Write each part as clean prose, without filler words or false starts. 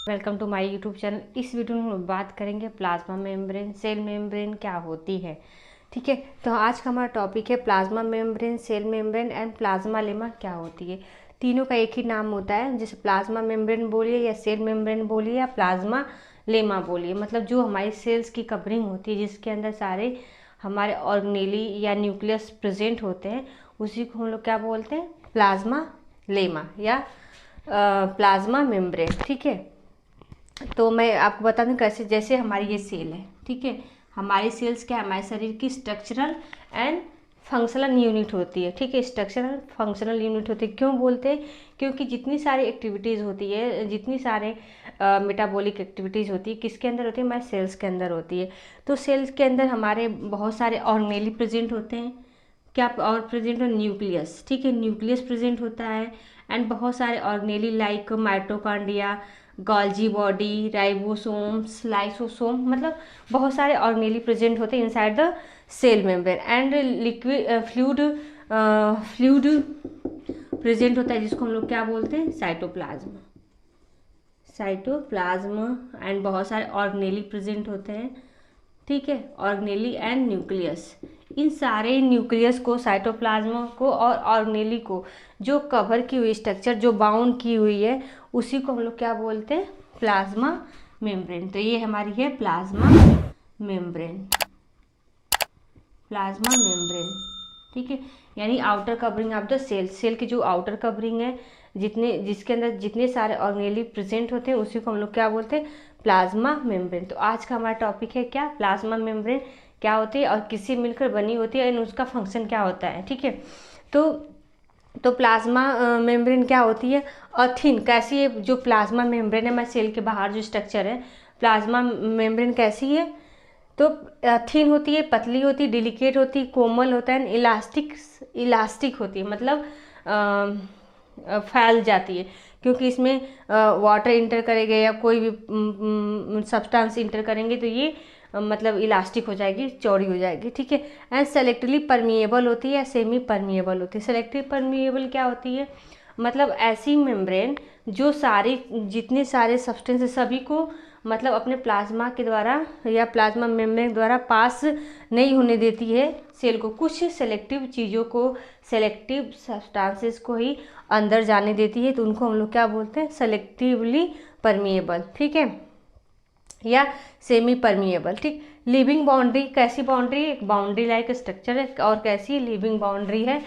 Welcome to my YouTube channel. इस video में हम बात करेंगे प्लाज्मा मेम्ब्रेन, सेल मेम्ब्रेन क्या होती है। ठीक है, तो आज का हमारा टॉपिक है plasma membrane, cell membrane and plasma lemma क्या होती है। तीनों का एक ही नाम होता है, जैसे प्लाज्मा मेम्ब्रेन बोलिए या सेल मेम्ब्रेन बोलिए या प्लाज्मा लेमा बोलिए। मतलब जो हमारी सेल्स की कवरिंग होती है जिसके अंदर सारे हमारे ऑर्गेनेली या न्यूक्लियस प्रेजेंट होते हैं, उसी को हम लोग क्या बोलते हैं, प्लाज्मा लेमा या प्लाज्मा मेम्ब्रेन। ठीक है, तो मैं आपको बता दूं कैसे। जैसे हमारी ये सेल है, ठीक है, हमारी सेल्स क्या है, हमारे शरीर की स्ट्रक्चरल एंड फंक्शनल यूनिट होती है। ठीक है, स्ट्रक्चरल फंक्शनल यूनिट होती है। क्यों बोलते हैं, क्योंकि जितनी सारी एक्टिविटीज़ होती है, जितनी सारे मेटाबॉलिक एक्टिविटीज़ होती है, किसके अंदर होती है, हमारे सेल्स के अंदर होती है। तो सेल्स के अंदर हमारे बहुत सारे ऑर्गेनेली प्रेजेंट होते हैं। क्या और प्रेजेंट हो, न्यूक्लियस। ठीक है, न्यूक्लियस प्रेजेंट होता है एंड बहुत सारे organelle like mitochondria, Golgi body, ribosomes, lysosome, मतलब बहुत सारे ऑर्गेनेली प्रेजेंट होते हैं inside the cell membrane. And liquid fluid present होता है जिसको हम लोग क्या बोलते हैं, साइटोप्लाज्म। साइटोप्लाज्म एंड बहुत सारे ऑर्गेनेली प्रेजेंट होते हैं। ठीक है, ऑर्गेनेली एंड न्यूक्लियस, इन सारे न्यूक्लियस को, साइटोप्लाज्म को और ऑर्गेनेली को जो कवर की हुई स्ट्रक्चर, जो बाउंड की हुई है, उसी को हम लोग क्या बोलते हैं, प्लाज्मा मेम्ब्रेन। तो ये हमारी है प्लाज्मा मेम्ब्रेन, प्लाज्मा मेम्ब्रेन। ठीक है, यानी outer covering of the cell, cell की जो आउटर कवरिंग है, जिसके अंदर जितने सारे ऑर्गेनेली प्रेजेंट होते हैं, उसी को हम लोग क्या बोलते हैं, प्लाज्मा मेम्ब्रेन। तो आज का हमारा टॉपिक है क्या, प्लाज्मा मेम्ब्रेन क्या होती है और किससे मिलकर बनी होती है एंड उसका फंक्शन क्या होता है। ठीक है, तो प्लाज्मा मेम्ब्रेन क्या होती है और थिन कैसी है। जो प्लाज्मा मेम्ब्रेन है, हमारे सेल के बाहर जो स्ट्रक्चर है, प्लाज्मा मेम्ब्रेन कैसी है, तो थिन होती है, पतली होती है, डिलिकेट होती है, कोमल होता है, इलास्टिक इलास्टिक होती है, मतलब फैल जाती है। क्योंकि इसमें वाटर इंटर करेंगे या कोई भी सब्सटेंस इंटर करेंगे तो ये मतलब इलास्टिक हो जाएगी, चौड़ी हो जाएगी। ठीक है, एंड सेलेक्टिवली परमिएबल होती है या सेमी परमिएबल होती है। सेलेक्टिव परमिएबल क्या होती है, मतलब ऐसी मेम्ब्रेन जो सारी जितने सारे सब्सटेंस है सभी को मतलब अपने प्लाज्मा के द्वारा या प्लाज्मा मेम्ब्रेन द्वारा पास नहीं होने देती है सेल को। कुछ सेलेक्टिव चीज़ों को, सेलेक्टिव सब्सटेंसेस को ही अंदर जाने देती है, तो उनको हम लोग क्या बोलते हैं, सेलेक्टिवली परमिएबल। ठीक है, या सेमी परमिएबल। ठीक, लिविंग बाउंड्री कैसी बाउंड्री, एक बाउंड्री लाइक स्ट्रक्चर है और कैसी लिविंग बाउंड्री है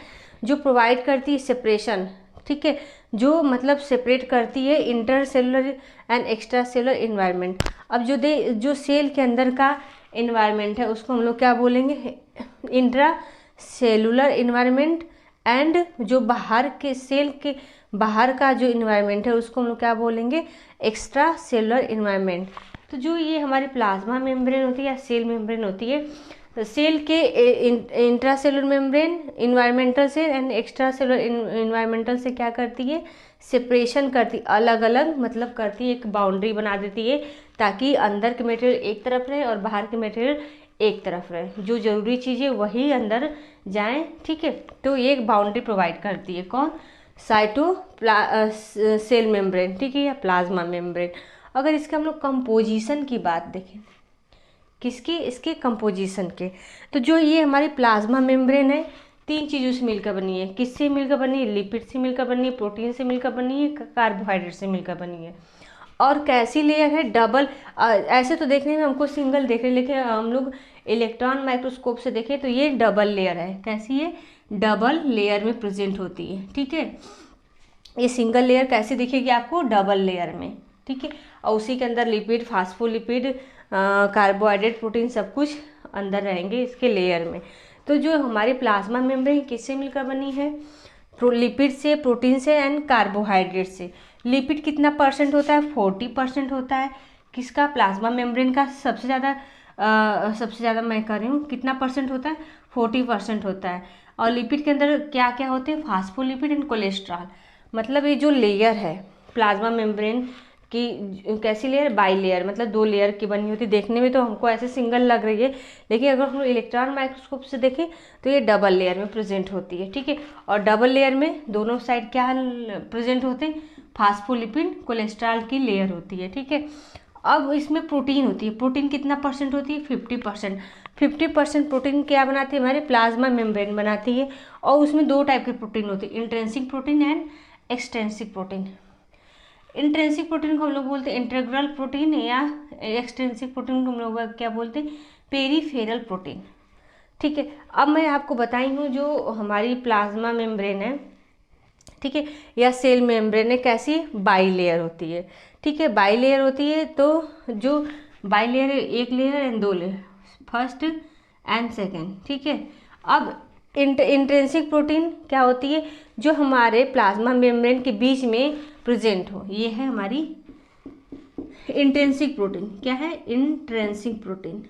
जो प्रोवाइड करती है सेपरेशन। ठीक है, जो मतलब सेपरेट करती है inter cellular and extra cellular environment. अब जो सेल के अंदर का इन्वायरमेंट है उसको हम लोग क्या बोलेंगे, इंट्रा सेलुलर इन्वायरमेंट। एंड जो बाहर के सेल के बाहर का जो इन्वायरमेंट है उसको हम लोग क्या बोलेंगे, एक्स्ट्रा सेलुलर इन्वायरमेंट। तो जो ये हमारी प्लाज्मा मेम्ब्रेन होती है या सेल मेम्ब्रेन होती है, तो सेल के इंट्रा सेलुलर मेम्ब्रेन इन्वायरमेंटल से एंड एक्स्ट्रा सेलुलर इन्वायरमेंटल से क्या करती है, सेपरेशन करती, अलग अलग मतलब करती है, एक बाउंड्री बना देती है ताकि अंदर के मटेरियल एक तरफ रहे और बाहर के मटेरियल एक तरफ रहे, जो जरूरी चीज़ें वही अंदर जाएं। ठीक है, तो ये एक बाउंड्री प्रोवाइड करती है, कौन, सेल मेम्ब्रेन। ठीक है, या प्लाज्मा मेम्ब्रेन। अगर इसके हम लोग कंपोजिशन की बात देखें, किसकी, इसके कंपोजिशन के, तो जो ये हमारी प्लाज्मा मेम्ब्रेन है, तीन चीज़ों से मिलकर बनी है। किससे मिलकर बनी है, लिपिड से मिलकर बनी है, प्रोटीन से मिलकर बनी है, कार्बोहाइड्रेट से मिलकर बनी है। और कैसी लेयर है, डबल। ऐसे तो देखने में हमको सिंगल देख रहे, लेकिन हम लोग इलेक्ट्रॉन माइक्रोस्कोप से देखें तो ये डबल लेयर है। कैसी है, डबल लेयर में प्रेजेंट होती है। ठीक है, ये सिंगल लेयर कैसे दिखेगी आपको, डबल लेयर में। ठीक है, और उसी के अंदर लिपिड, फास्फोलिपिड, कार्बोहाइड्रेट, प्रोटीन सब कुछ अंदर रहेंगे इसके लेयर में। तो जो हमारी प्लाज्मा मेम्ब्रेन किससे मिलकर बनी है, लिपिड से, प्रोटीन से एंड कार्बोहाइड्रेट से। लिपिड कितना परसेंट होता है, 40% होता है। किसका, प्लाज्मा मेम्ब्रेन का सबसे ज़्यादा मैं कर रही हूँ, कितना परसेंट होता है, 40% होता है। और लिपिड के अंदर क्या क्या होते हैं, फास्फोलिपिड एंड कोलेस्ट्रॉल। मतलब ये जो लेयर है प्लाज्मा मेम्ब्रेन की, कैसी लेयर, बाई लेयर, मतलब दो लेयर की बनी होती है। देखने में तो हमको ऐसे सिंगल लग रही है, लेकिन अगर हम इलेक्ट्रॉन माइक्रोस्कोप से देखें तो ये डबल लेयर में प्रेजेंट होती है। ठीक है, और डबल लेयर में दोनों साइड क्या प्रेजेंट होते हैं, फास्फोलिपिड कोलेस्ट्रॉल की लेयर होती है, ठीक है। अब इसमें प्रोटीन होती है, प्रोटीन कितना परसेंट होती है? 50%। 50% प्रोटीन क्या बनाती है? हमारे प्लाज्मा मेम्ब्रेन बनाती है। और उसमें दो टाइप के प्रोटीन होते हैं, intrinsic protein and extrinsic protein. Intrinsic protein को हम लोग बोलते हैं इंटीग्रल प्रोटीन, या एक्सट्रिंसिक प्रोटीन को हम लोग क्या बोलते हैं? पेरीफेरल प्रोटीन, ठीक है। अब मैं आपको बताई हूँ जो हमारी प्लाज्मा मेम्ब्रेन है, ठीक है, या सेल मेम्ब्रेन है, कैसी? बाई लेयर होती है, ठीक है, बाई लेयर होती है। तो जो बाई लेयर है, एक लेयर एंड दो लेयर, फर्स्ट एंड सेकेंड, ठीक है। अब इंट्रिंसिक प्रोटीन क्या होती है? जो हमारे प्लाज्मा मेम्ब्रेन के बीच में प्रेजेंट हो, ये है हमारी इंट्रिंसिक प्रोटीन। क्या है? इंट्रिंसिक प्रोटीन,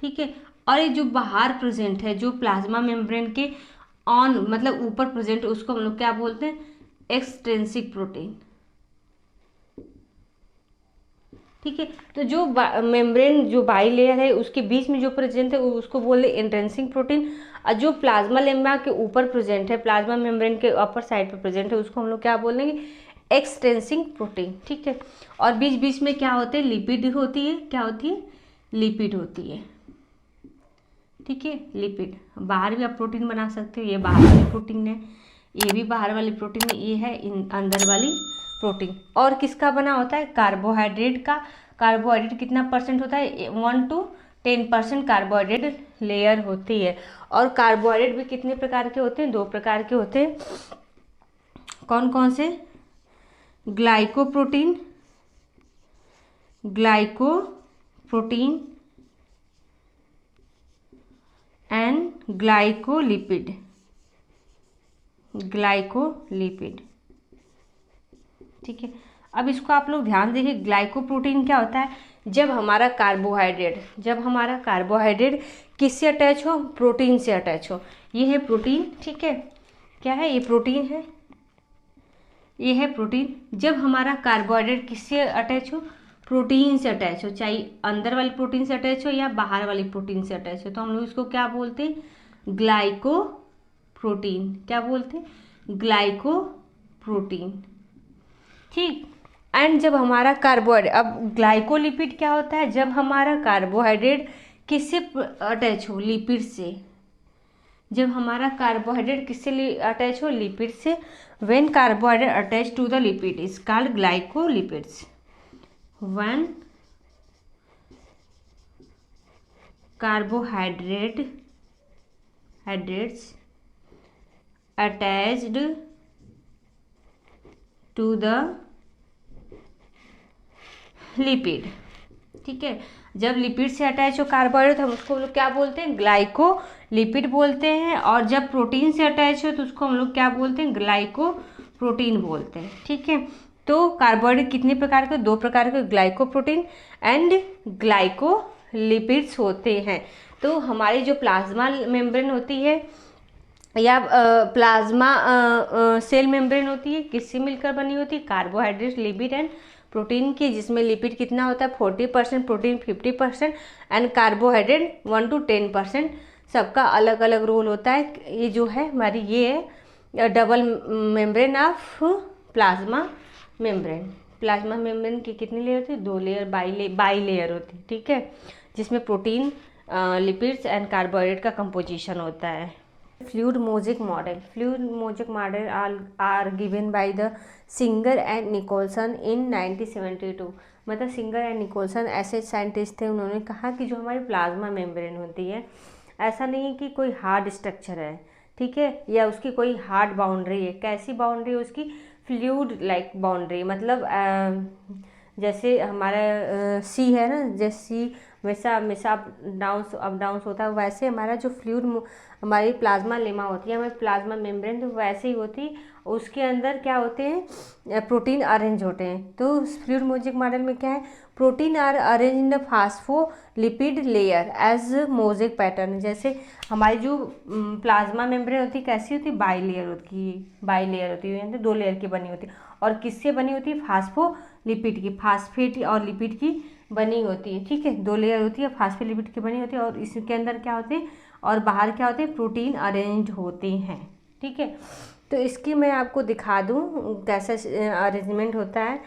ठीक है। और ये जो बाहर प्रेजेंट है, जो प्लाज्मा मेम्ब्रेन के ऑन मतलब ऊपर प्रेजेंट, उसको हम लोग क्या बोलते हैं? एक्सट्रिंसिक प्रोटीन, ठीक है। तो जो मेम्ब्रेन जो बाई लेयर है उसके बीच में जो प्रेजेंट है उसको बोलते हैं इंट्रिंसिक प्रोटीन। और जो प्लाज्मा लेम्मा के ऊपर प्रेजेंट है, प्लाज्मा मेम्ब्रेन के अपर साइड पे प्रेजेंट है, उसको हम लोग क्या बोलेंगे? एक्सट्रिंसिक प्रोटीन, ठीक है। और बीच बीच में क्या होते हैं? लिपिड होती है। क्या होती है? लिपिड होती है, ठीक है। लिपिड, बाहर भी आप प्रोटीन बना सकते हो, ये बाहर वाली प्रोटीन है, ये भी बाहर वाली प्रोटीन है, ये है अंदर वाली प्रोटीन। और किसका बना होता है? कार्बोहाइड्रेट का। कार्बोहाइड्रेट कितना परसेंट होता है? 1 to 10% कार्बोहाइड्रेट लेयर होती है। और कार्बोहाइड्रेट भी कितने प्रकार के होते हैं? 2 प्रकार के होते हैं। कौन कौन से? Glycoprotein, glycoprotein and glycolipid, glycolipid, ठीक है। अब इसको आप लोग ध्यान देखिए, ग्लाइकोप्रोटीन क्या होता है? जब हमारा कार्बोहाइड्रेट किससे अटैच हो? प्रोटीन से अटैच हो। ये है प्रोटीन, ठीक है। क्या है? ये प्रोटीन है, ये है प्रोटीन। जब हमारा कार्बोहाइड्रेट किससे अटैच हो? प्रोटीन से अटैच हो, चाहे अंदर वाली प्रोटीन से अटैच हो या बाहर वाली प्रोटीन से अटैच हो, तो हम लोग इसको क्या बोलते हैं? ग्लाइकोप्रोटीन। क्या बोलते हैं? ग्लाइकोप्रोटीन, ठीक। एंड जब हमारा कार्बोहाइड्रेट, अब ग्लाइकोलिपिड क्या होता है? जब हमारा कार्बोहाइड्रेट किससे अटैच हो? लिपिड से। जब हमारा कार्बोहाइड्रेट किससे अटैच हो? लिपिड से। When carbohydrate attach to the lipid is called glycolipids. When carbohydrates attached to the lipid, ठीक है। जब लिपिड से अटैच हो कार्बोहाइड्रेट तो हम उसको लोग क्या बोलते हैं? ग्लाइकोलिपिड बोलते हैं। और जब प्रोटीन से अटैच हो तो उसको हम लोग क्या बोलते हैं? ग्लाइकोप्रोटीन बोलते हैं, ठीक है। तो कार्बोहाइड्रेट कितने प्रकार के? 2 प्रकार के, ग्लाइकोप्रोटीन एंड ग्लाइकोलिपिड्स होते हैं। तो हमारी जो प्लाज्मा मेम्ब्रेन होती है या प्लाज्मा सेल मेम्ब्रेन होती है, किससे मिलकर बनी होती है? कार्बोहाइड्रेट, लिपिड एंड प्रोटीन की, जिसमें लिपिड कितना होता है? 40%, प्रोटीन 50% एंड कार्बोहाइड्रेट 1 to 10%। सबका अलग अलग रोल होता है। ये जो है हमारी, ये है double membrane of plasma membrane. Plasma membrane की कितनी लेयर होती है? 2 लेयर, बाई लेयर होती है, ठीक है, जिसमें प्रोटीन, लिपिड्स एंड कार्बोहाइड्रेट का कंपोजिशन होता है। Fluid mosaic model are given by the Singer and Nicolson in 1972। मतलब सिंगर एंड निकोलसन ऐसे साइंटिस्ट थे, उन्होंने कहा कि जो हमारी प्लाज्मा मेम्ब्रेन होती है, ऐसा नहीं है कि कोई हार्ड स्ट्रक्चर है, ठीक है, या उसकी कोई हार्ड बाउंड्री है। कैसी बाउंड्री है उसकी? Fluid like boundary. मतलब जैसे हमारा सी है ना, जैसे सी हमेशा अप डाउन्स होता है, वैसे हमारा जो फ्लूइड हमारी प्लाज्मा लेमा होती है, हमारी प्लाज्मा मेम्ब्रेन, तो वैसे ही होती है। उसके अंदर क्या होते हैं? प्रोटीन अरेंज होते हैं। तो फ्लूइड मोज़ेक मॉडल में क्या है? Protein are arrange in the phospholipid layer as mosaic pattern. जैसे हमारी जो प्लाज्मा मेम्ब्रेन होती है, कैसी होती है? बाई लेयर होती है, यानी 2 लेयर की बनी होती है। और किससे बनी होती है? फास्फोलिपिड की, फास्फेट और लिपिड की बनी होती है, ठीक है। 2 लेयर होती है, फास्फोलिपिड की बनी होती है। और इसके अंदर क्या होते हैं? और बाहर क्या होते हैं? प्रोटीन अरेंज होते हैं, ठीक है। तो इसकी मैं आपको दिखा दूँ कैसा अरेंजमेंट होता है।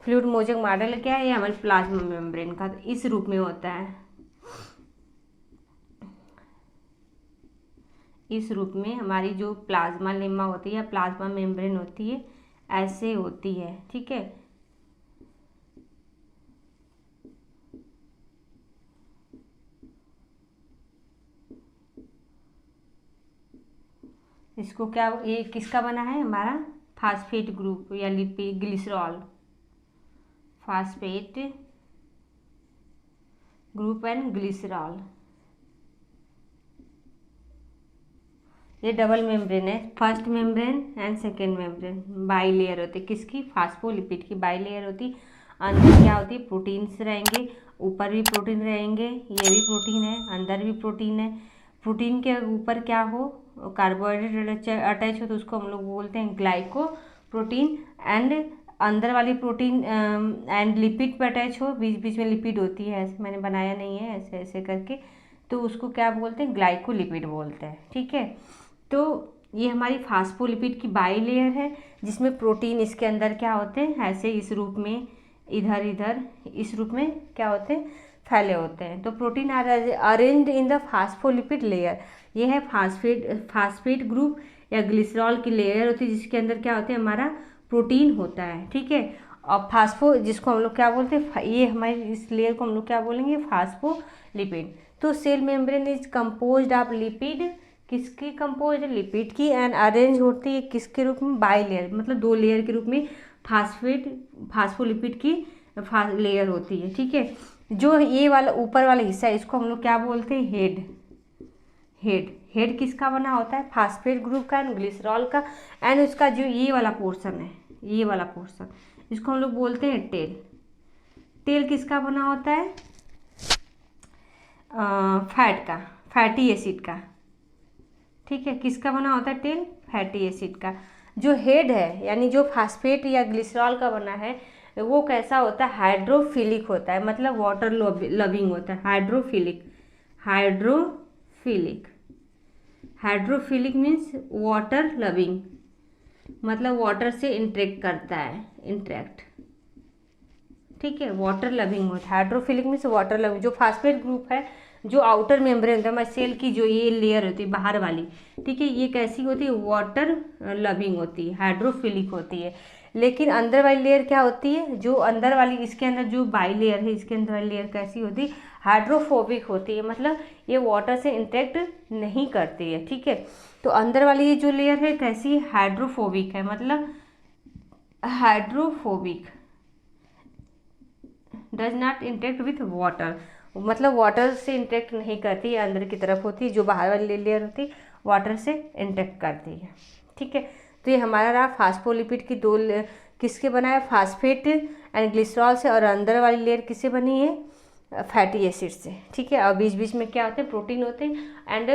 फ्लूइड मोज़ेक मॉडल क्या है, ये हमारे प्लाज्मा मेम्ब्रेन का इस रूप में होता है। इस रूप में हमारी जो प्लाज्मा लेमा होती है, प्लाज्मा मेम्ब्रेन होती है, ऐसे होती है। ठीक है, इसको क्या, ये किसका बना है, हमारा फास्फेट ग्रुप या lipid glycerol, phosphate group and glycerol. ये डबल मेम्ब्रेन है, first membrane and second membrane, by layer होती है किसकी, फास्फोलिपिड की बाई लेयर होती। अंदर क्या होती है, प्रोटीन्स रहेंगे, ऊपर भी प्रोटीन रहेंगे, ये भी प्रोटीन है, अंदर भी प्रोटीन है। प्रोटीन के ऊपर क्या हो, कार्बोहाइड्रेट अटैच हो तो उसको हम लोग बोलते हैं ग्लाइको प्रोटीन, एंड अंदर वाली प्रोटीन एंड लिपिड पर अटैच हो, बीच बीच में लिपिड होती है, ऐसे मैंने बनाया नहीं है, ऐसे ऐसे करके, तो उसको क्या बोलते हैं, ग्लाइकोलिपिड बोलते हैं। ठीक है, तो ये हमारी फास्फोलिपिड की बाई लेयर है, जिसमें प्रोटीन इसके अंदर क्या होते हैं, ऐसे इस रूप में, इधर इधर इस रूप में क्या होते हैं, फैले होते हैं। तो protein are arranged in the phospholipid layer, ये है फास्फेट ग्रुप या ग्लिसरॉल की लेयर होती है, जिसके अंदर क्या होते हैं, हमारा प्रोटीन होता है। ठीक है, और फास्फो जिसको हम लोग क्या बोलते हैं, ये हमारी इस लेयर को हम लोग क्या बोलेंगे, फास्फोलिपिड। तो cell membrane is composed of lipid, किसकी कंपोज है, लिपिड की, एंड अरेंज होती है किसके रूप में, बाई लेयर, मतलब दो लेयर के रूप में फास्फोलिपिड की लेयर होती है। ठीक है, जो ये वाला ऊपर वाला हिस्सा है इसको हम लोग क्या बोलते हैं, हेड किसका बना होता है, फास्फेट ग्रुप का एंड ग्लिसरॉल का, एंड उसका जो ये वाला पोर्शन है, ये वाला पोर्शन, इसको हम लोग बोलते हैं टेल किसका बना होता है, फैट का, फैटी एसिड का। ठीक है, किसका बना होता है टेल, फैटी एसिड का। जो हेड है यानी जो फास्फेट या ग्लिसरॉल का बना है वो कैसा होता है, हाइड्रोफिलिक होता है, मतलब वाटर लविंग होता है, हाइड्रोफिलिक मीन्स वाटर लविंग, मतलब वाटर से इंटरेक्ट करता है, ठीक है, वाटर लविंग होता है। Hydrophilic means water loving. जो फास्फेट ग्रुप है, जो आउटर मेम्ब्रेन होता है हमारे सेल की, जो ये लेयर होती है बाहर वाली, ठीक है, ये कैसी होती है, वाटर लविंग होती है, हाइड्रोफिलिक होती है। लेकिन अंदर वाली लेयर क्या होती है, जो अंदर वाली, इसके अंदर जो बाई लेयर है, इसके अंदर वाली लेयर कैसी होती है, हाइड्रोफोबिक होती है, मतलब ये वाटर से इंटरेक्ट नहीं करती है। ठीक है, तो अंदर वाली ये जो लेयर है कैसी, हाइड्रोफोबिक है, मतलब hydrophobic, does not interact with water, मतलब वाटर से इंटरेक्ट नहीं करती है, अंदर की तरफ होती है, जो बाहर वाली लेयर होती है वाटर से इंटरेक्ट करती है। ठीक है, तो ये हमारा रहा फास्फोलिपिड की दो किसके बना है, फास्फेट एंड ग्लिसरॉल से, और अंदर वाली लेयर किससे बनी है, फैटी एसिड से। ठीक है, और बीच बीच में क्या होते हैं, प्रोटीन होते हैं, एंड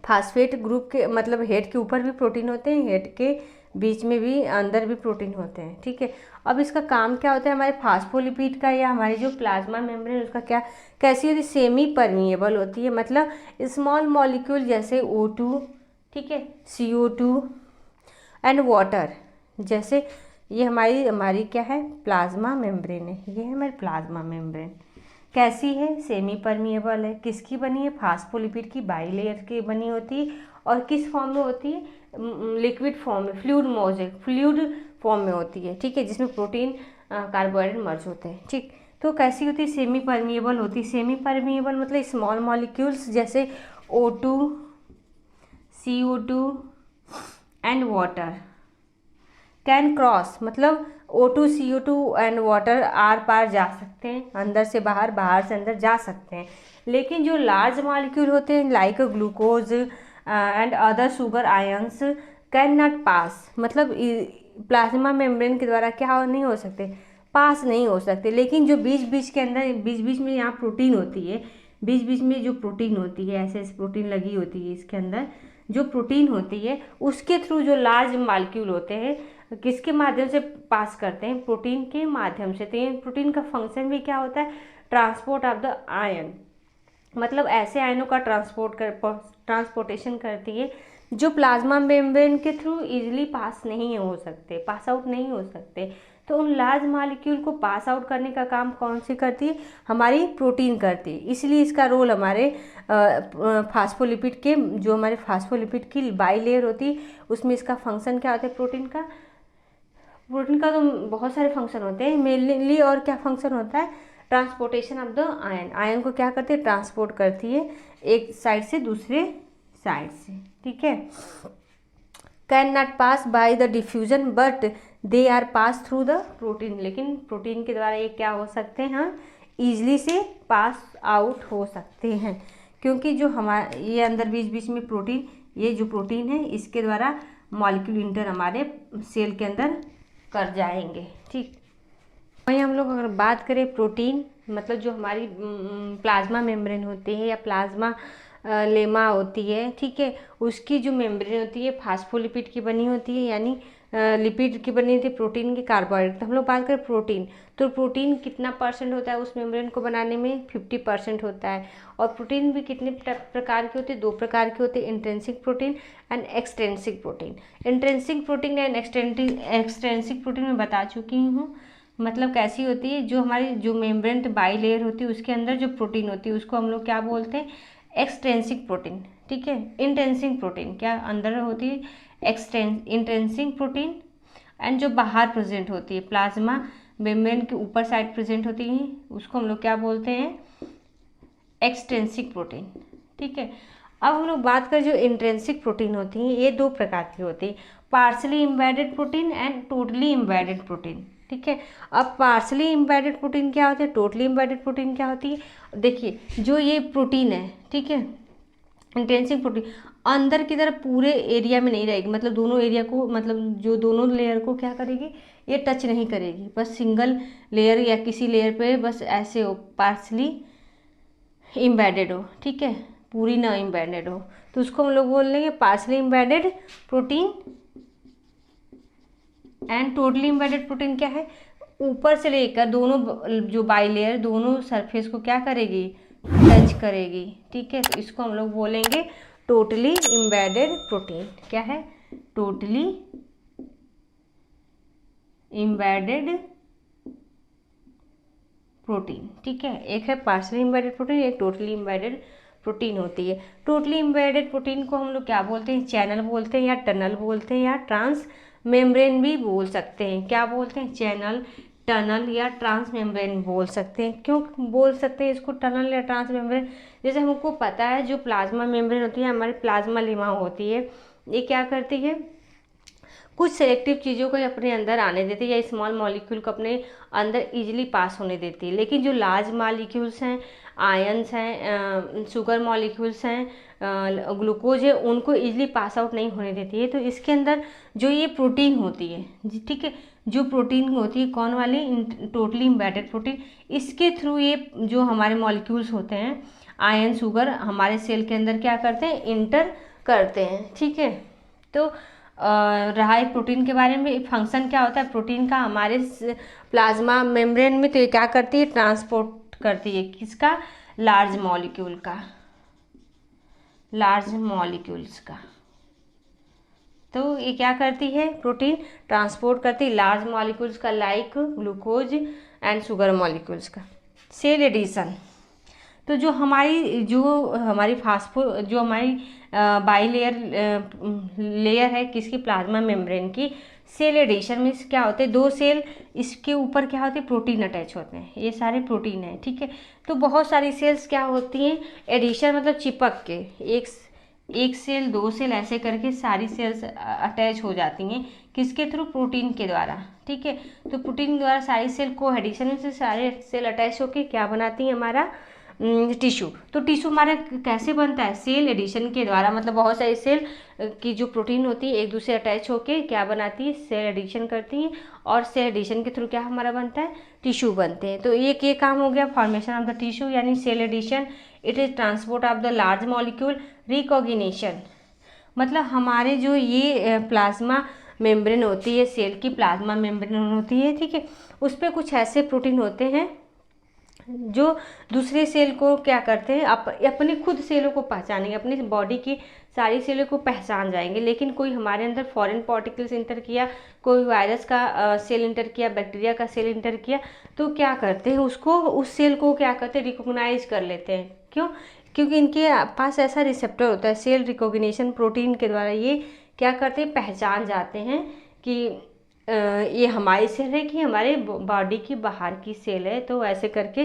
फास्फेट ग्रुप के मतलब हेड के ऊपर भी प्रोटीन होते हैं, हेड के बीच में भी, अंदर भी प्रोटीन होते हैं। ठीक है, अब इसका काम क्या होता है, हमारे फास्फोलिपिड का या हमारी जो प्लाज्मा मेम्ब्रेन उसका क्या, कैसी होती है, सेमी परमिएबल होती है, मतलब स्मॉल मॉलिक्यूल जैसे O2, ठीक है, CO2 एंड वाटर, जैसे ये हमारी क्या है, प्लाज्मा मेम्ब्रेन है, ये है हमारी प्लाज्मा मेम्ब्रेन, कैसी है, सेमी परमिएबल है, किसकी बनी है, फास्फोलिपिड की बाई लेयर की बनी होती है, और किस फॉर्म में होती है, लिक्विड फॉर्म में, फ्लूइड फॉर्म में होती है। ठीक है, जिसमें प्रोटीन कार्बोहाइड्रेट मर्ज होते हैं। ठीक, तो कैसी होती है, सेमी परमिएबल होती है। सेमी परमिएबल मतलब स्मॉल मॉलिक्यूल्स जैसे O2, CO2 and water can cross, मतलब O2, CO2 and water are पार जा सकते हैं, अंदर से बाहर, बाहर से अंदर जा सकते हैं। लेकिन जो लार्ज मॉलिक्यूल होते हैं like glucose and other sugar ions can not पास, मतलब प्लाज्मा मेम्ब्रेन के द्वारा क्या नहीं हो सकते, पास नहीं हो सकते। लेकिन जो बीच बीच के अंदर, बीच बीच में यहाँ प्रोटीन होती है, बीच बीच में जो प्रोटीन होती है, ऐसे ऐसे प्रोटीन लगी होती है, इसके अंदर जो प्रोटीन होती है उसके थ्रू जो लार्ज मॉलिक्यूल होते हैं किसके माध्यम से पास करते हैं, प्रोटीन के माध्यम से। तो ये प्रोटीन का फंक्शन भी क्या होता है, ट्रांसपोर्ट ऑफ द आयन, मतलब ऐसे आयनों का ट्रांसपोर्टेशन करती है, जो प्लाज्मा मेम्ब्रेन के थ्रू इजीली पास नहीं हो सकते, पास आउट नहीं हो सकते। तो उन लार्ज मॉलिक्यूल को पास आउट करने का काम कौन सी करती है? हमारी प्रोटीन करती है। इसलिए इसका रोल हमारे फास्फोलिपिड के, जो हमारे फास्फोलिपिड की बाई लेयर होती है उसमें इसका फंक्शन क्या होता है? प्रोटीन का तो बहुत सारे फंक्शन होते हैं मेनली। और क्या फंक्शन होता है? Transportation of the ion. Ion को क्या करती है? ट्रांसपोर्ट करती है एक साइड से दूसरे साइड से, ठीक है। Can not pass by the diffusion but they are pass through the protein. लेकिन प्रोटीन के द्वारा ये क्या हो सकते हैं? हाँ, ईजिली से पास आउट हो सकते हैं, क्योंकि जो हमारे ये अंदर बीच बीच में प्रोटीन, ये जो प्रोटीन है इसके द्वारा मॉलिक्यूल इंटर हमारे सेल के अंदर कर जाएंगे, ठीक। वहीं हम लोग अगर बात करें प्रोटीन, मतलब जो हमारी प्लाज्मा मेम्ब्रेन होती है या प्लाज्मा लेमा होती है, ठीक है, उसकी जो मेम्ब्रेन होती है फास्फोलिपिड की बनी होती है, यानी लिपिड की बनी होती है, प्रोटीन की कार्बोहाइड्रेट। तो हम लोग बात करें प्रोटीन, तो प्रोटीन कितना परसेंट होता है उस मेम्ब्रेन को बनाने में? 50% होता है। और प्रोटीन भी कितने प्रकार के होते हैं? 2 प्रकार के होते हैं, intrinsic protein and extrinsic protein. Intrinsic protein and extrinsic protein मैं बता चुकी हूँ, मतलब कैसी होती है? जो हमारी जो मेम्ब्रेन बाई लेयर होती है उसके अंदर जो प्रोटीन होती है उसको हम लोग क्या बोलते हैं? एक्सट्रिंसिक प्रोटीन, ठीक है। इंट्रिंसिक प्रोटीन क्या अंदर होती है? Intrinsic protein. एंड जो बाहर प्रेजेंट होती है, प्लाज्मा मेम्ब्रेन के ऊपर साइड प्रेजेंट होती है, उसको हम लोग क्या बोलते हैं? एक्सट्रिंसिक प्रोटीन, ठीक है। अब हम लोग बात करें जो इंट्रिंसिक प्रोटीन होती हैं, ये 2 प्रकार की होती है, partially embedded protein and totally embedded protein, ठीक है। अब पार्शली एम्बेडेड प्रोटीन क्या होती है? टोटली एम्बेडेड प्रोटीन क्या होती है? देखिए, जो ये प्रोटीन है, ठीक है, इंट्रिंसिक प्रोटीन अंदर की तरफ पूरे एरिया में नहीं रहेगी, मतलब दोनों एरिया को, मतलब जो दोनों लेयर को क्या करेगी? ये टच नहीं करेगी, बस सिंगल लेयर या किसी लेयर पे बस ऐसे हो, पार्शली एम्बेडेड हो, ठीक है, पूरी ना एम्बेडेड हो, तो उसको हम लोग बोल लेंगे partially embedded protein. And totally embedded protein क्या है? ऊपर से लेकर दोनों जो बाई लेयर दोनों सरफेस को क्या करेगी? टच करेगी, ठीक है। तो इसको हम लोग बोलेंगे टोटली एम्बेडेड प्रोटीन। क्या है? टोटली एम्बेडेड प्रोटीन, ठीक है। एक है पार्शली एम्बेडेड प्रोटीन, एक टोटली एम्बेडेड प्रोटीन होती है। टोटली एम्बेडेड प्रोटीन को हम लोग क्या बोलते हैं? चैनल बोलते हैं, या टनल बोलते हैं, या ट्रांस मेम्ब्रेन भी बोल सकते हैं। क्या बोलते हैं? चैनल, टनल या ट्रांस मेम्ब्रेन बोल सकते हैं। क्यों बोल सकते हैं इसको टनल या ट्रांस मेम्ब्रेन? जैसे हमको पता है जो प्लाज्मा मेम्ब्रेन होती है, हमारी प्लाज्मा लेमा होती है, ये क्या करती है? कुछ सेलेक्टिव चीज़ों को अपने अंदर आने देती है, या स्मॉल मॉलिक्यूल को अपने अंदर इजीली पास होने देती है। लेकिन जो लार्ज मॉलिक्यूल्स हैं, आयंस हैं, शुगर मॉलिक्यूल्स हैं, ग्लूकोज है, उनको इजीली पास आउट नहीं होने देती है। तो इसके अंदर जो ये प्रोटीन होती है, ठीक है, जो प्रोटीन होती है, कौन वाली? Totally embedded protein. इसके थ्रू ये जो हमारे मॉलिक्यूल्स होते हैं, आयन, शुगर, हमारे सेल के अंदर क्या करते हैं? इंटर करते हैं, ठीक है। तो रहा है प्रोटीन के बारे में। फंक्शन क्या होता है प्रोटीन का हमारे प्लाज्मा मेम्ब्रेन में? तो ये क्या करती है? ट्रांसपोर्ट करती है, किसका? लार्ज मॉलिक्यूल का, लार्ज मॉलिक्यूल्स का। तो ये क्या करती है? प्रोटीन ट्रांसपोर्ट करती है लार्ज मॉलिक्यूल्स का, like glucose and sugar molecules का। सेल एडिशन, तो जो हमारी फास्फो जो हमारी बाई लेयर है किसकी? प्लाज्मा मेम्ब्रेन की। सेल एडिशन में क्या होते हैं? 2 सेल, इसके ऊपर क्या होते हैं? प्रोटीन अटैच होते हैं, ये सारे प्रोटीन हैं, ठीक है। तो बहुत सारी सेल्स क्या होती हैं? एडिशन मतलब चिपक के, एक सेल, 2 सेल ऐसे करके सारी सेल्स अटैच हो जाती हैं, किसके थ्रू? प्रोटीन के द्वारा, ठीक है। तो प्रोटीन के द्वारा सारी सेल को एडिशन से सारे सेल अटैच होकर क्या बनाती हैं? हमारा टिश्यू। तो टिश्यू हमारा कैसे बनता है? सेल एडिशन के द्वारा, मतलब बहुत सारी सेल की जो प्रोटीन होती है एक दूसरे अटैच होके क्या बनाती है? सेल एडिशन करती हैं, और सेल एडिशन के थ्रू क्या हमारा बनता है? टिश्यू बनते हैं। तो ये काम हो गया फॉर्मेशन ऑफ द टिश्यू, यानी cell adhesion. It is transport of the large molecule. Recognition मतलब हमारे जो ये प्लाज्मा मेम्ब्रेन होती है, सेल की प्लाज्मा मेम्ब्रेन होती है, ठीक है, उस पर कुछ ऐसे प्रोटीन होते हैं जो दूसरे सेल को क्या करते हैं, अपने खुद सेलों को पहचानेंगे, अपनी बॉडी की सारी सेलों को पहचान जाएंगे। लेकिन कोई हमारे अंदर फॉरेन पार्टिकल्स इंटर किया, कोई वायरस का सेल इंटर किया, बैक्टीरिया का सेल इंटर किया, तो क्या करते हैं, उसको, उस सेल को क्या करते हैं, रिकॉग्नाइज कर लेते हैं। क्यों? क्योंकि इनके पास ऐसा रिसेप्टर होता है, सेल रिकॉग्निशन प्रोटीन के द्वारा ये क्या करते हैं, पहचान जाते हैं कि ये हमारी सेल है कि हमारे बॉडी की बाहर की सेल है। तो ऐसे करके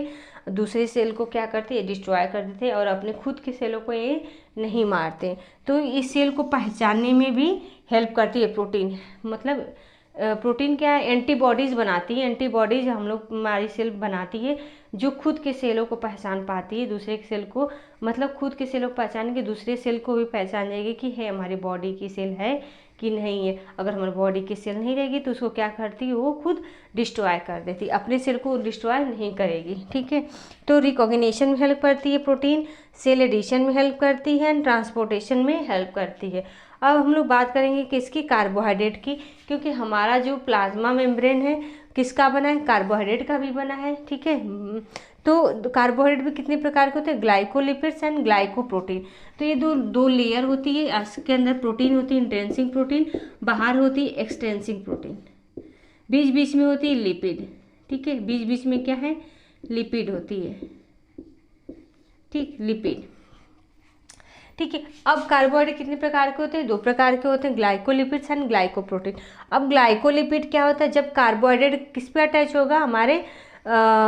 दूसरे सेल को क्या करते हैं, डिस्ट्रॉय कर देते हैं और अपने खुद के सेलों को ये नहीं मारते। तो इस सेल को पहचानने में भी हेल्प करती है प्रोटीन। मतलब प्रोटीन क्या है, एंटीबॉडीज़ बनाती है। एंटीबॉडीज़ हम लोग, हमारी सेल बनाती है जो खुद के सेलों को पहचान पाती है, दूसरे के सेल को, मतलब खुद के सेलों को पहचान के दूसरे सेल को भी पहचान जाएगी कि है हमारी बॉडी की सेल है कि नहीं है। अगर हमारी बॉडी की सेल नहीं रहेगी तो उसको क्या करती है, वो खुद डिस्ट्रॉय कर देती, अपने सेल को डिस्ट्रॉय नहीं करेगी। ठीक है, तो रिकॉग्निशन में हेल्प करती है प्रोटीन, सेल एडिशन में हेल्प करती है एंड ट्रांसपोर्टेशन में हेल्प करती है। अब हम लोग बात करेंगे किसकी, कार्बोहाइड्रेट की, क्योंकि हमारा जो प्लाज्मा मेम्ब्रेन है किसका बना है, कार्बोहाइड्रेट का भी बना है। ठीक है, तो कार्बोहाइड्रेट भी कितने प्रकार के होते हैं, ग्लाइकोलिपिड्स एंड ग्लाइकोप्रोटीन। तो ये दो लेयर होती है, इसके अंदर प्रोटीन होती है इंट्रिंसिक प्रोटीन, बाहर होती है एक्सट्रिंसिक प्रोटीन, बीच बीच में होती है लिपिड। ठीक है, बीच बीच में क्या है, लिपिड होती है। ठीक, लिपिड। ठीक है, अब कार्बोहाइड्रेट कितने प्रकार के होते हैं, दो प्रकार के होते हैं, ग्लाइकोलिपिड्स एंड ग्लाइकोप्रोटीन। अब ग्लाइकोलिपिड क्या होता है, जब कार्बोहाइड्रेट किस पे अटैच होगा, हमारे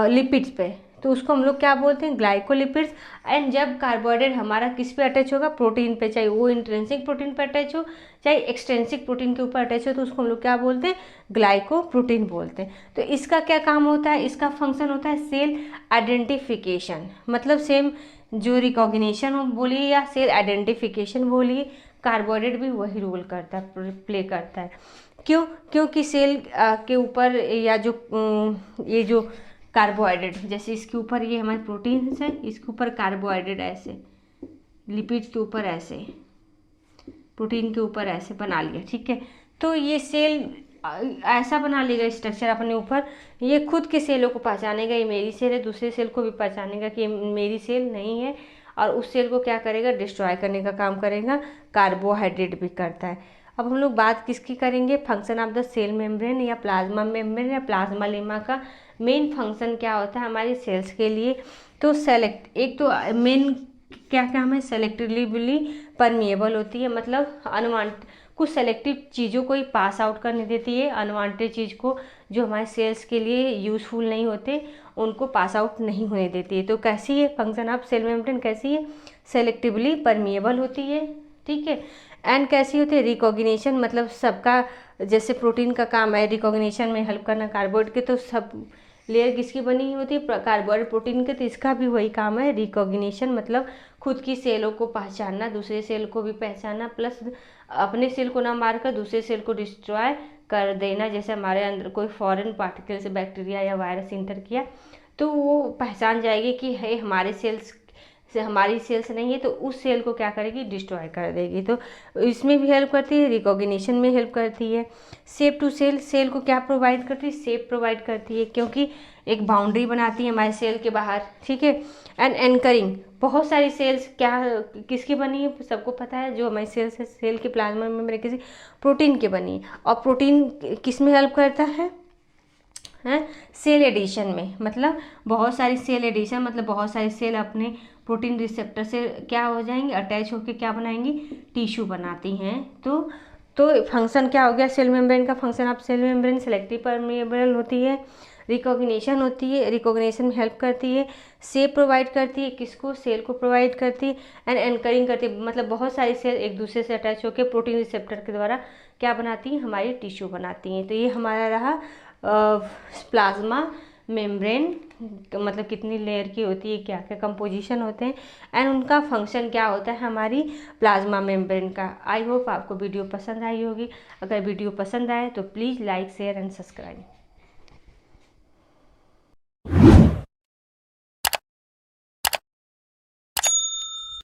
लिपिड्स पे, तो उसको हम लोग क्या बोलते हैं, ग्लाइकोलिपिड्स। एंड जब कार्बोहाइड्रेट हमारा किस पे अटैच होगा, प्रोटीन पे, चाहे वो इंट्रिंसिक प्रोटीन पे अटैच हो चाहे एक्सट्रिंसिक प्रोटीन के ऊपर अटैच हो, तो उसको हम लोग क्या बोलते हैं, ग्लाइकोप्रोटीन बोलते हैं। तो इसका क्या काम होता है, इसका फंक्शन होता है सेल आइडेंटिफिकेशन। मतलब सेम जो रिकॉग्निशन बोलिए या सेल आइडेंटिफिकेशन बोलिए, कार्बोहाइड्रेट भी वही रोल करता है, प्ले करता है। क्यों? क्योंकि सेल के ऊपर या जो ये जो कार्बोहाइड्रेट, जैसे इसके ऊपर ये हमारे प्रोटीन्स है, इसके ऊपर कार्बोहाइड्रेट ऐसे, लिपिड के ऊपर ऐसे, प्रोटीन के ऊपर ऐसे बना लिया। ठीक है, तो ये सेल ऐसा बना लेगा स्ट्रक्चर अपने ऊपर, ये खुद के सेलों को पहचानेगा, ये मेरी सेल है, दूसरे सेल को भी पहचानेगा कि ये मेरी सेल नहीं है, और उस सेल को क्या करेगा, डिस्ट्रॉय करने का काम करेगा। कार्बोहाइड्रेट भी करता है। अब हम लोग बात किसकी करेंगे, function of the cell membrane या प्लाज्मा मेम्ब्रेन या प्लाज्मा लेमा का मेन फंक्शन क्या होता है हमारी सेल्स के लिए। तो एक तो मेन क्या काम है, सेलेक्टिवली परमिएबल होती है, मतलब अनवांटेड कुछ सेलेक्टिव चीज़ों को ही पास आउट करने देती है, अनवांटेड चीज़ को जो हमारे सेल्स के लिए यूज़फुल नहीं होते उनको पास आउट नहीं होने देती है। तो कैसी है फंक्शन ऑफ सेल मेम्ब्रेन, कैसी है, सेलेक्टिवली परमिएबल होती है। ठीक है, एंड कैसी होती है, रिकॉग्निशन, मतलब सबका, जैसे प्रोटीन का काम है रिकॉग्निशन में हेल्प करना कार्बोहाइड्रेट के, तो सब लेयर किसकी बनी होती है, कार्बोहाइड्रेट प्रोटीन के, तो इसका भी वही काम है, रिकॉग्निशन, मतलब खुद की सेलों को पहचानना, दूसरे सेल को भी पहचानना, प्लस अपने सेल को ना मारकर दूसरे सेल को डिस्ट्रॉय कर देना। जैसे हमारे अंदर कोई फॉरेन पार्टिकल से बैक्टीरिया या वायरस इंटर किया तो वो पहचान जाएगी कि है हमारे सेल्स से, हमारी सेल्स नहीं है, तो उस सेल को क्या करेगी, डिस्ट्रॉय कर देगी। तो इसमें भी हेल्प करती है, रिकॉग्निशन में हेल्प करती है। शेप टू सेल, सेल को क्या प्रोवाइड करती है, शेप प्रोवाइड करती है, क्योंकि एक बाउंड्री बनाती है हमारे सेल के बाहर। ठीक है, एंड एंकरिंग, बहुत सारी सेल्स क्या किसकी बनी है, सबको पता है, जो हमारी सेल्स है, सेल के प्लाज्मा में किसी प्रोटीन की बनी है। और प्रोटीन किस में हेल्प करता है, सेल एडिशन में, मतलब बहुत सारी सेल एडिशन, मतलब बहुत सारी सेल अपने प्रोटीन रिसेप्टर से क्या हो जाएंगे, अटैच होकर क्या बनाएंगी, टिश्यू बनाती हैं। तो फंक्शन क्या हो गया सेल मेम्ब्रेन का, function of cell membrane selective permeable होती है, रिकॉग्निशन होती है, रिकॉग्निशन में हेल्प करती है, शेप प्रोवाइड करती है, किसको, सेल को प्रोवाइड करती है, एंड एंकरिंग करती है, मतलब बहुत सारी सेल एक दूसरे से अटैच होकर प्रोटीन रिसेप्टर के द्वारा क्या बनाती हैं, हमारी टिश्यू बनाती हैं। तो ये हमारा रहा प्लाज्मा मेम्ब्रेन, मतलब कितनी लेयर की होती है, क्या क्या कंपोजिशन होते हैं, एंड उनका फंक्शन क्या होता है हमारी प्लाज्मा मेम्ब्रेन का। आई होप आपको वीडियो पसंद आई होगी। अगर वीडियो पसंद आए तो please like share and subscribe.